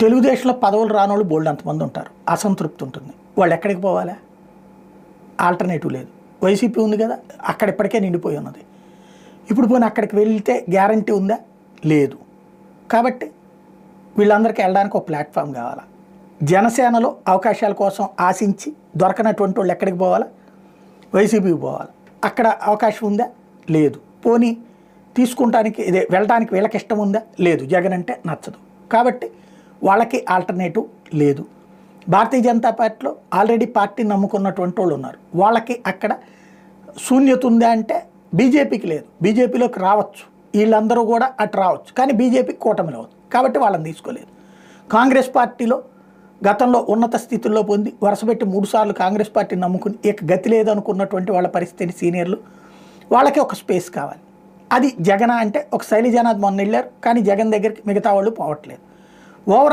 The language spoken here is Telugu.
తెలుగుదేశంలో పదవులు రానోళ్ళు బోల్డ్ అంతమంది ఉంటారు, అసంతృప్తి ఉంటుంది. వాళ్ళు ఎక్కడికి పోవాలా? ఆల్టర్నేటివ్ లేదు. వైసీపీ ఉంది కదా, అక్కడ ఇప్పటికే నిండిపోయి ఉన్నది. ఇప్పుడు పోనీ అక్కడికి వెళ్తే గ్యారంటీ ఉందా? లేదు. కాబట్టి వీళ్ళందరికీ వెళ్ళడానికి ఒక ప్లాట్ఫామ్ కావాలా. జనసేనలో అవకాశాల కోసం ఆశించి దొరకనటువంటి వాళ్ళు ఎక్కడికి పోవాలా? వైసీపీకి పోవాలి. అక్కడ అవకాశం ఉందా? లేదు. పోనీ తీసుకుంటానికి ఇదే వెళ్ళడానికి వీళ్ళకి ఇష్టం ఉందా? లేదు. జగన్ అంటే నచ్చదు. కాబట్టి వాళ్ళకి ఆల్టర్నేటివ్ లేదు. భారతీయ జనతా పార్టీలో ఆల్రెడీ పార్టీని నమ్ముకున్నటువంటి వాళ్ళు ఉన్నారు. వాళ్ళకి అక్కడ శూన్యత ఉందా అంటే బీజేపీకి లేదు. బీజేపీలోకి రావచ్చు, వీళ్ళందరూ కూడా అటు రావచ్చు, కానీ బీజేపీకి కూటమిలో అవుతుంది కాబట్టి వాళ్ళని తీసుకోలేదు. కాంగ్రెస్ పార్టీలో గతంలో ఉన్నత స్థితిలో పొంది వరుసపెట్టి 3 సార్లు కాంగ్రెస్ పార్టీని నమ్ముకుని ఇక గతి లేదనుకున్నటువంటి వాళ్ళ పరిస్థితి సీనియర్లు, వాళ్ళకి ఒక స్పేస్ కావాలి. అది జగన్ అంటే ఒక శైలజానాథ్ మొన్న వెళ్ళారు, కానీ జగన్ దగ్గరికి మిగతా వాళ్ళు పోవట్లేదు. ఓవరాల్